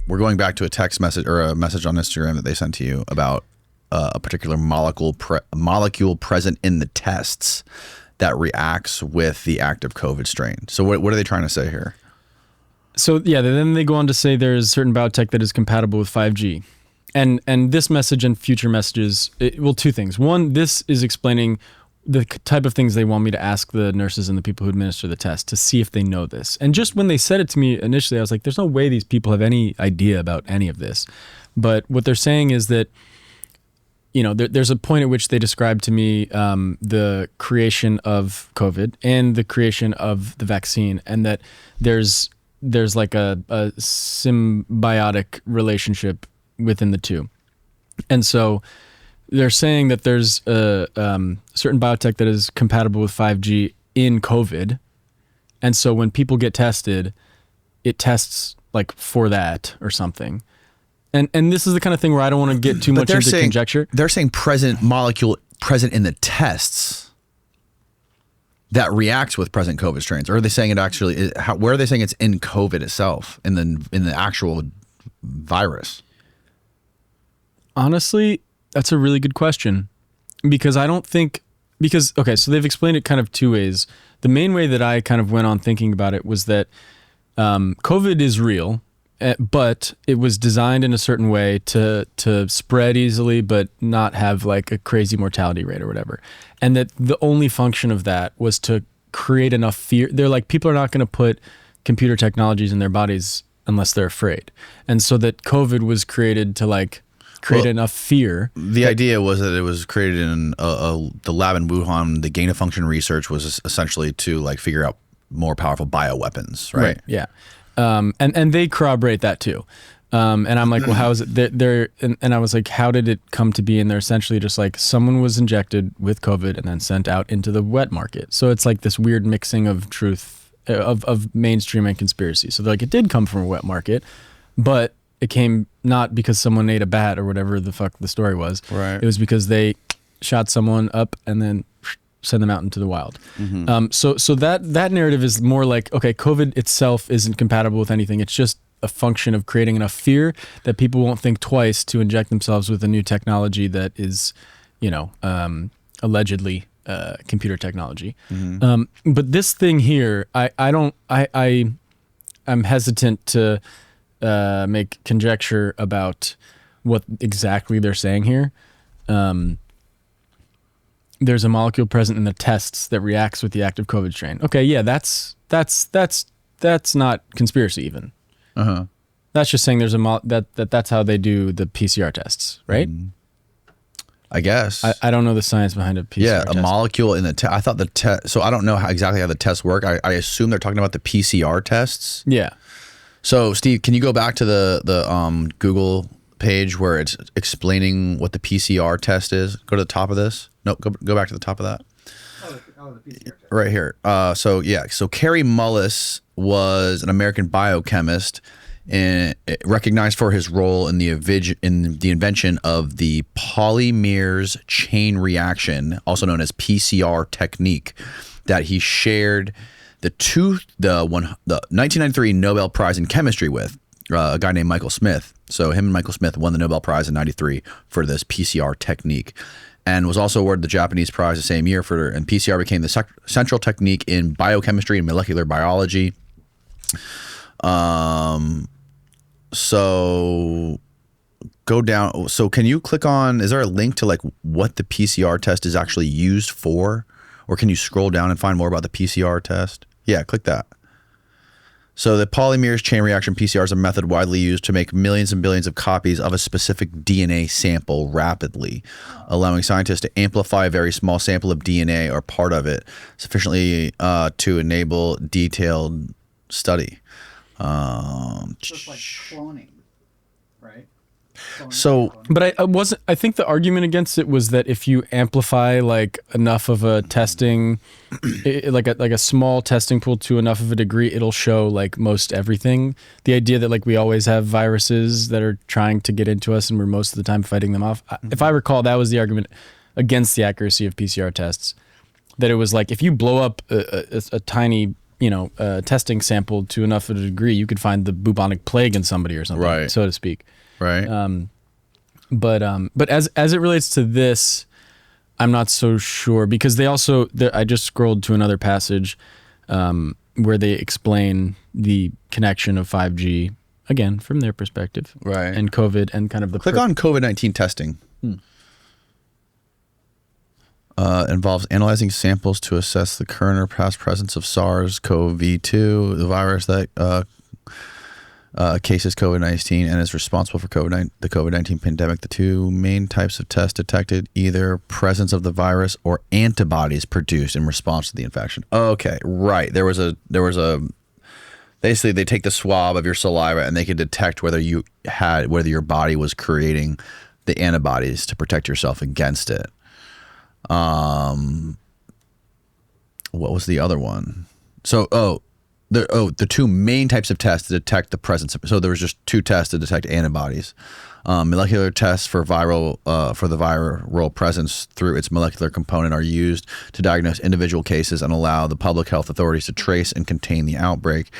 we're going back to a text message or a message on Instagram that they sent to you about a particular molecule present in the tests that reacts with the active COVID strain. So what are they trying to say here? So yeah, then they go on to say there's certain biotech that is compatible with 5G. And this message and future messages, two things. One, this is explaining the type of things they want me to ask the nurses and the people who administer the test to see if they know this. And just when they said it to me initially, I was like, there's no way these people have any idea about any of this. But what they're saying is that, there's a point at which they described to me the creation of COVID and the creation of the vaccine, and that there's like a symbiotic relationship within the two. And so they're saying that there's a certain biotech that is compatible with 5G in COVID. And so when people get tested, it tests like for that or something. And this is the kind of thing where I don't want to get too much into conjecture. They're saying molecule present in the tests that reacts with present COVID strains. Or are they saying it actually, where are they saying it's in COVID itself, in the actual virus? Honestly, that's a really good question, because okay, so they've explained it kind of two ways. The main way that I kind of went on thinking about it was that COVID is real, but it was designed in a certain way to spread easily, but not have like a crazy mortality rate or whatever. And that the only function of that was to create enough fear. They're like, people are not going to put computer technologies in their bodies unless they're afraid. And so that COVID was created to like create enough fear. The idea was that it was created in the lab in Wuhan. The gain of function research was essentially to like figure out more powerful bioweapons, right? Yeah. And they corroborate that too. And I'm like, well, how is it? And I was like, how did it come to be? And they're essentially just like, someone was injected with COVID and then sent out into the wet market. So it's like this weird mixing of truth, of mainstream and conspiracy. So they're like, it did come from a wet market, but it came not because someone ate a bat or whatever the fuck the story was. Right. It was because they shot someone up and then send them out into the wild. So that narrative is more like, okay, COVID itself isn't compatible with anything. It's just a function of creating enough fear that people won't think twice to inject themselves with a new technology that is, allegedly computer technology. But this thing here, I'm hesitant to make conjecture about what exactly they're saying here. There's a molecule present in the tests that reacts with the active COVID strain. Okay, yeah, that's not conspiracy even. That's just saying there's that's how they do the PCR tests, right? I guess. I don't know the science behind a PCR test. A molecule in the I thought the test. So I don't know exactly how the tests work. I assume they're talking about the PCR tests. Yeah. So Steve, can you go back to the Google page where it's explaining what the PCR test is? Go to the top of this. No, go back to the top of that. The PCR test. Right here. So Carey Mullis was an American biochemist and recognized for his role in the invention of the polymers chain reaction, also known as PCR technique, that he shared the 1993 Nobel Prize in chemistry with a guy named Michael Smith. So him and Michael Smith won the Nobel Prize in '93 for this PCR technique, and was also awarded the Japanese prize the same year and PCR became the central technique in biochemistry and molecular biology. So go down. So can you click on, is there a link to like what the PCR test is actually used for? Or can you scroll down and find more about the PCR test? Yeah, click that. So the polymers chain reaction PCR is a method widely used to make millions and billions of copies of a specific DNA sample rapidly, allowing scientists to amplify a very small sample of DNA or part of it sufficiently to enable detailed study. Just like cloning, right? But I think the argument against it was that if you amplify like enough of a testing, like a small testing pool to enough of a degree, it'll show like most everything. The idea that like we always have viruses that are trying to get into us and we're most of the time fighting them off. If I recall, that was the argument against the accuracy of PCR tests. That it was like if you blow up a tiny testing sample to enough of a degree, you could find the bubonic plague in somebody or something, Right. so to speak. Right. But as it relates to this, I'm not so sure, because I just scrolled to another passage where they explain the connection of 5G again from their perspective, Right. and COVID and kind of the Click on COVID-19 testing. Involves analyzing samples to assess the current or past presence of SARS-CoV-2, the virus that cases COVID-19 and is responsible for the COVID-19 pandemic. The two main types of tests detected either presence of the virus or antibodies produced in response to the infection. Okay, right. There was a basically they take the swab of your saliva and they can detect whether your body was creating the antibodies to protect yourself against it. What was the other one? So, the two main types of tests to detect the presence of, so there was just two tests to detect antibodies. Molecular tests for the viral presence through its molecular component are used to diagnose individual cases and allow the public health authorities to trace and contain the outbreak.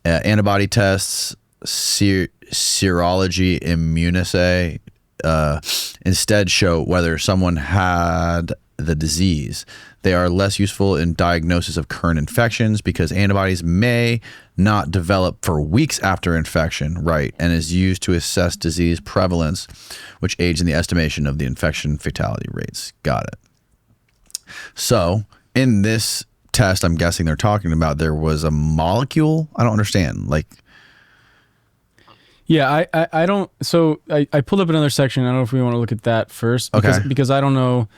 Antibody tests, serology immunoassay, instead show whether someone had the disease. They are less useful in diagnosis of current infections because antibodies may not develop for weeks after infection, right, and is used to assess disease prevalence, which aids in the estimation of the infection fatality rates. Got it. So in this test, I'm guessing they're talking about there was a molecule. I don't understand. Like, yeah, I don't. So I pulled up another section. I don't know if we want to look at that first, because I don't know.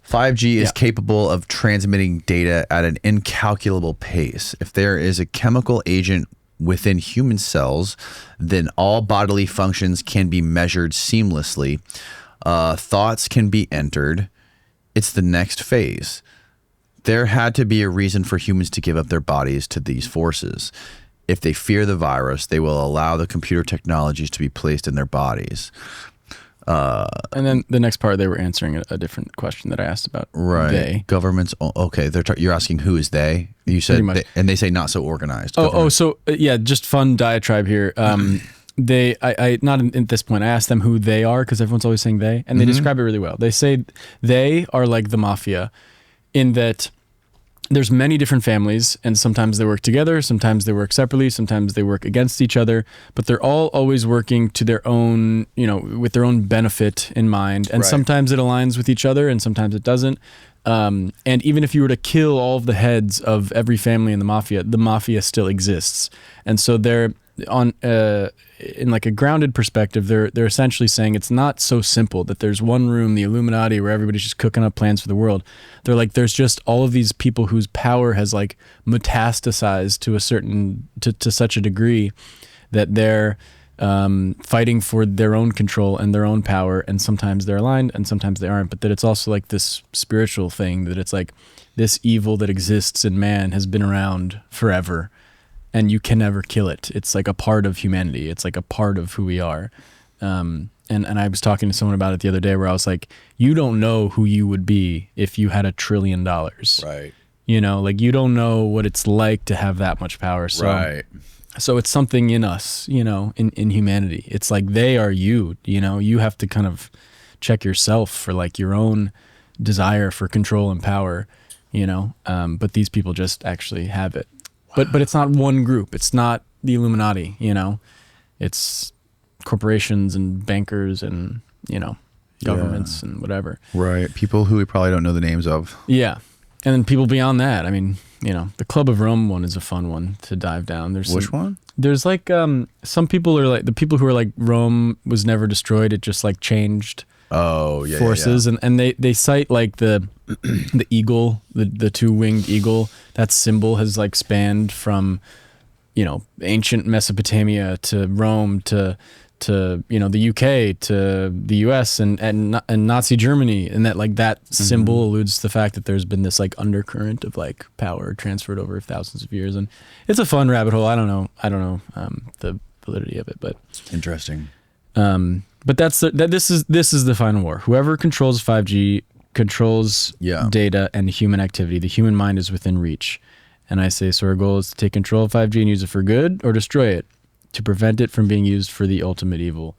5G is capable of transmitting data at an incalculable pace. If there is a chemical agent within human cells, then all bodily functions can be measured seamlessly. Thoughts can be entered. It's the next phase. There had to be a reason for humans to give up their bodies to these forces. If they fear the virus, they will allow the computer technologies to be placed in their bodies. And then the next part, they were answering a different question that I asked about. Right. They. Governments. Okay. You're asking who is they? You said, and they say not so organized. Just fun diatribe here. I not at this point, I asked them who they are because everyone's always saying they, and they describe it really well. They say they are like the mafia in that there's many different families, and sometimes they work together, sometimes they work separately, sometimes they work against each other, but they're all always working to their own, with their own benefit in mind. And sometimes it aligns with each other and sometimes it doesn't. And even if you were to kill all of the heads of every family in the mafia still exists. And so they're in like a grounded perspective, they're essentially saying it's not so simple that there's one room, the Illuminati, where everybody's just cooking up plans for the world. They're like, there's just all of these people whose power has like metastasized to such a degree that they're fighting for their own control and their own power, and sometimes they're aligned and sometimes they aren't, but that it's also like this spiritual thing, that it's like this evil that exists in man has been around forever. And you can never kill it. It's like a part of humanity. It's like a part of who we are. And I was talking to someone about it the other day where I was like, you don't know who you would be if you had $1 trillion. Right. Like you don't know what it's like to have that much power. So, so it's something in us, in humanity. It's like they are you, you have to kind of check yourself for like your own desire for control and power, but these people just actually have it. But it's not one group. It's not the Illuminati, It's corporations and bankers and, governments and whatever. Right. People who we probably don't know the names of. Yeah. And then people beyond that. I mean, the Club of Rome one is a fun one to dive down. Which one? There's like some people are like the people who are like Rome was never destroyed. It just like changed. Forces. Yeah. And they cite like the eagle, the two-winged eagle. That symbol has like spanned from ancient Mesopotamia to Rome to the UK to the US and Nazi Germany, and that like that symbol alludes to the fact that there's been this like undercurrent of like power transferred over thousands of years, and it's a fun rabbit hole. I don't know the validity of it, but interesting. But this is the final war. Whoever controls 5G controls data and human activity. The human mind is within reach. And I say, so our goal is to take control of 5G and use it for good or destroy it to prevent it from being used for the ultimate evil.